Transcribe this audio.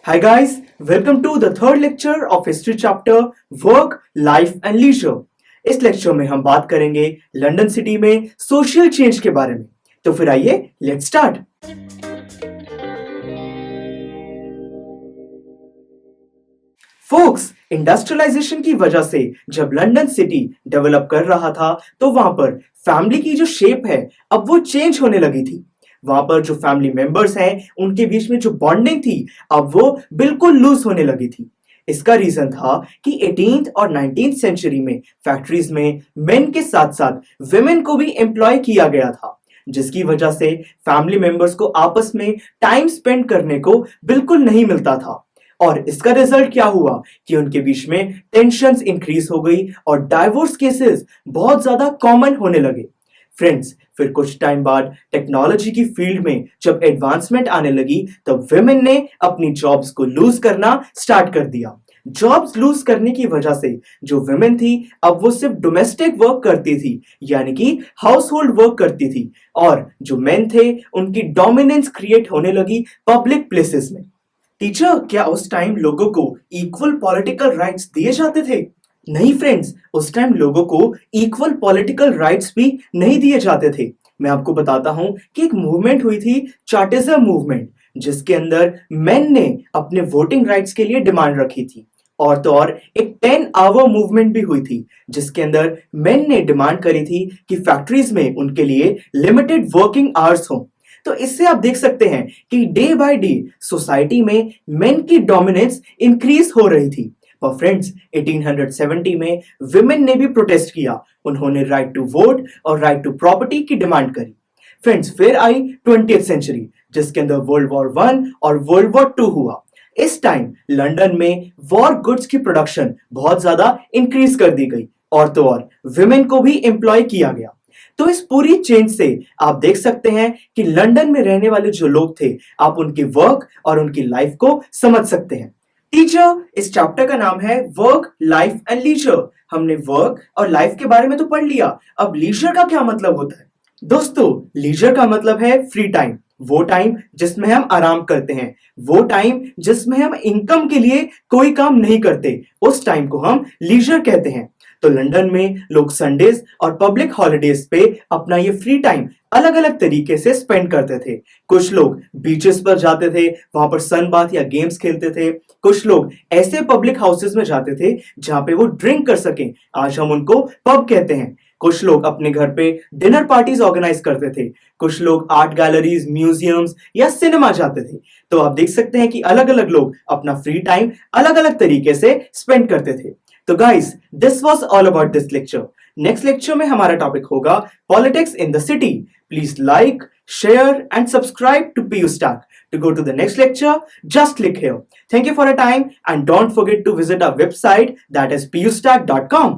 Hi guys, welcome to the third lecture of history chapter Work, Life and Leisure. इस lecture में हम बात करेंगे लंदन सिटी में सोशल चेंज के बारे में। तो फिर आइए लेट्स स्टार्ट। फोक्स, इंडस्ट्रियलाइजेशन की वजह से जब लंदन सिटी डेवलप कर रहा था तो वहां पर फैमिली की जो शेप है अब वो चेंज होने लगी थी। वहां पर जो फैमिली मेंबर्स हैं उनके बीच में जो बॉन्डिंग थी अब वो बिल्कुल लूज होने लगी थी। इसका रीजन था कि 18th और 19th सेंचुरी में फैक्ट्रीज में मेन के साथ साथ विमेन को भी एम्प्लॉय किया गया था, जिसकी वजह से फैमिली मेंबर्स को आपस में टाइम स्पेंड करने को बिल्कुल नहीं मिलता था। और इसका रिजल्ट क्या हुआ कि उनके बीच में टेंशन्स इंक्रीज हो गई और डाइवोर्स केसेस बहुत ज्यादा कॉमन होने लगे। फ्रेंड्स, फिर कुछ टाइम बाद टेक्नोलॉजी की फील्ड में जब एडवांसमेंट आने लगी तब विमेन ने अपनी जॉब्स को लूज करना स्टार्ट कर दिया। जॉब्स लूज करने की वजह से जो विमेन थी अब वो सिर्फ डोमेस्टिक वर्क करती थी, यानी कि हाउस होल्ड वर्क करती थी, और जो मेन थे उनकी डोमिनेंस क्रिएट होने लगी पब्लिक प्लेसेस में। टीचर, क्या उस टाइम लोगों को इक्वल पॉलिटिकल राइट्स दिए जाते थे? नहीं फ्रेंड्स, उस टाइम लोगों को इक्वल पॉलिटिकल राइट्स भी नहीं दिए जाते थे। मैं आपको बताता हूं कि एक मूवमेंट हुई थी, चार्टिज्म मूवमेंट, जिसके अंदर मेन ने अपने वोटिंग राइट्स के लिए डिमांड रखी थी। और तो और एक 10 आवर मूवमेंट भी हुई थी, जिसके अंदर मेन ने डिमांड करी थी कि फैक्ट्रीज में उनके लिए लिमिटेड वर्किंग आवर्स हों। तो इससे आप देख सकते हैं कि डे बाय डे सोसाइटी में मेन की डोमिनेंस इंक्रीज हो रही थी। पर फ्रेंड्स, 1870 में विमेन ने भी प्रोटेस्ट किया। उन्होंने राइट टू वोट और राइट टू प्रॉपर्टी की डिमांड करी। फ्रेंड्स, फिर आई 20th सेंचुरी, जिसके अंदर वर्ल्ड वॉर 1 और वर्ल्ड वॉर 2 हुआ। इस टाइम लंदन में वॉर गुड्स की प्रोडक्शन बहुत ज्यादा इंक्रीज कर दी गई और तो और विमेन को भी एम्प्लॉय किया गया। तो इस पूरी चेंज से आप देख सकते हैं कि लंदन में रहने वाले जो लोग थे, आप उनकी वर्क और उनकी लाइफ को समझ सकते हैं। टीचर, इस चैप्टर का नाम है वर्क, लाइफ एंड लीजर। हमने वर्क और लाइफ के बारे में तो पढ़ लिया, अब लीजर का क्या मतलब होता है? दोस्तों, लीजर का मतलब है फ्री टाइम, वो टाइम जिसमें हम आराम करते हैं, वो टाइम जिसमें हम इनकम के लिए कोई काम नहीं करते, उस टाइम को हम लीजर कहते हैं। तो लंदन में लोग संडेज और पब्लिक हॉलिडेज पे अपना ये फ्री टाइम अलग अलग तरीके से स्पेंड करते थे। कुछ लोग बीचेस पर जाते थे, वहां पर सन बाथ या गेम्स खेलते थे। कुछ लोग ऐसे पब्लिक हाउसेस में जाते थे जहां पे वो ड्रिंक कर सकें, आज हम उनको पब कहते हैं। कुछ लोग अपने घर पे डिनर पार्टीज ऑर्गेनाइज करते थे। कुछ लोग आर्ट गैलरीज, म्यूजियम्स या सिनेमा जाते थे। तो आप देख सकते हैं कि अलग अलग लोग अपना फ्री टाइम अलग अलग तरीके से स्पेंड करते थे। तो guys, this was all about this lecture. Next lecture में हमारा टॉपिक होगा politics in the city. Please like, share and subscribe to PU Stack. To go to the next lecture, just click here. Thank you for your time and don't forget to visit our website, that is pustack.com.